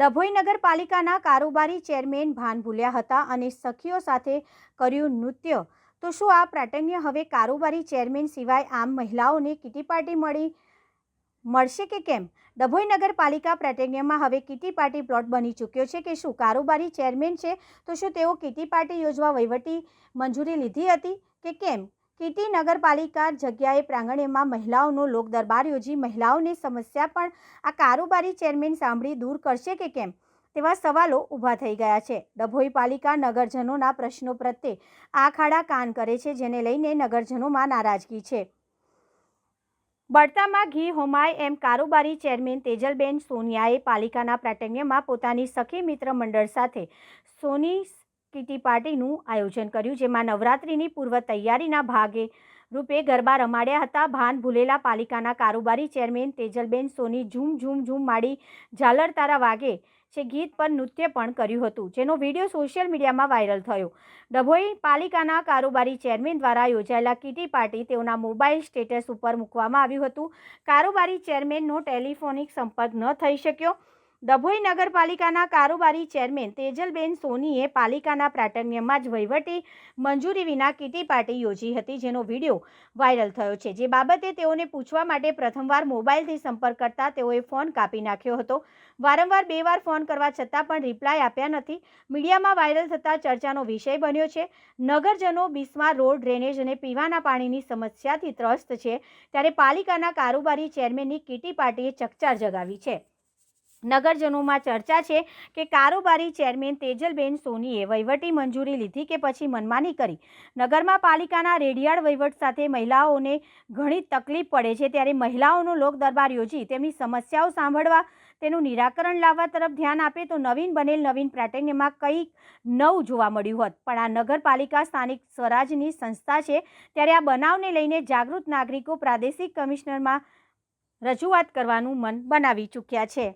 ડભોઈ નગરપાલિકાના કારોબારી ચેરમેન ભાન ભૂલ્યા હતા અને સખીઓ સાથે કર્યું નૃત્ય। તો શું આ પ્રાટન્ય હવે કારોબારી ચેરમેન સિવાય આમ મહિલાઓને કીટી પાર્ટી મળશે કે કેમ? ડભોઈ નગરપાલિકા પ્રાટન્યમાં હવે કીટી પાર્ટી પ્લોટ બની ચૂક્યો છે કે શું કારોબારી ચેરમેન છે તો શું તેઓ કીટી પાર્ટી યોજવા વહીવટી મંજૂરી લીધી હતી કે કેમ? કીટી નગરપાલિકા જગ્યાએ પ્રાંગણ્યમાં મહિલાઓનો લોક દરબાર યોજી મહિલાઓની સમસ્યા પણ આ કારોબારી ચેરમેન સાંભળી દૂર કરશે કે કેમ તેવા સવાલો ઊભા થઈ ગયા છે। ડભોઈ પાલિકા નગરજનોના પ્રશ્નો પ્રત્યે આંખ આડા કાન કરે છે, જેને લઈને નગરજનોમાં નારાજગી છે। બળતામાં ઘી હોમાય એમ કારોબારી ચેરમેન તેજલબેન સોનિયાએ પાલિકાના પ્રાટન્યમાં પોતાની સખી મિત્ર મંડળ સાથે સોની કીટી પાર્ટીનું આયોજન કર્યું, જેમાં નવરાત્રિની પૂર્વ તૈયારીના ભાગે રૂપે ગરબા રમાડ્યા હતા। ભાન ભૂલેલા પાલિકાના કારોબારી ચેરમેન તેજલબેન સોની ઝૂમ ઝૂમ ઝૂમ માડી ઝાલર તારા વાગે છે ગીત પર નૃત્ય પણ કર્યું હતું, જેનો વિડીયો સોશિયલ મીડિયામાં વાયરલ થયો। ડભોઈ પાલિકાના કારોબારી ચેરમેન દ્વારા યોજાયેલા કીટી પાર્ટી તેઓના મોબાઈલ સ્ટેટસ ઉપર મૂકવામાં આવ્યું હતું। કારોબારી ચેરમેનનો ટેલિફોનિક સંપર્ક ન થઈ શક્યો। ડભોઈ નગરપાલિકાના કારોબારી ચેરમેન તેજલબેન સોનીએ પાલિકાના પ્રાટન્યમાં જ વહીવટી મંજૂરી વિના કીટી પાર્ટી યોજી હતી, જેનો વિડીયો વાયરલ થયો છે। જે બાબતે તેઓને પૂછવા માટે પ્રથમવાર મોબાઈલથી સંપર્ક કરતા તેઓએ ફોન કાપી નાખ્યો હતો। વારંવાર 2 વાર ફોન કરવા છતાં પણ રિપ્લાય આપ્યા નથી। મીડિયામાં વાયરલ થતા ચર્ચાનો વિષય બન્યો છે। નગરજનો બિસ્માર રોડ, ડ્રેનેજ અને પીવાના પાણીની સમસ્યાથી ત્રસ્ત છે, ત્યારે પાલિકાના કારોબારી ચેરમેનની કીટી પાર્ટીએ ચકચાર જગાવી છે। નગરજનોમાં ચર્ચા છે કે કારોબારી ચેરમેન તેજલબેન સોનીએ વહીવટી મંજૂરી લીધી કે પછી મનમાની કરી। નગરમાં પાલિકાના રેડિયાળ વહીવટ સાથે મહિલાઓને ઘણી તકલીફ પડે છે, ત્યારે મહિલાઓનો લોક દરબાર યોજી તેમની સમસ્યાઓ સાંભળવા, તેનું નિરાકરણ લાવવા તરફ ધ્યાન આપે તો નવીન પ્રાટન્યમાં કંઈક નવું જોવા મળ્યું હોત। પણ આ નગરપાલિકા સ્થાનિક સ્વરાજની સંસ્થા છે, ત્યારે આ બનાવને લઈને જાગૃત નાગરિકો પ્રાદેશિક કમિશનરમાં રજૂઆત કરવાનું મન બનાવી ચૂક્યા છે।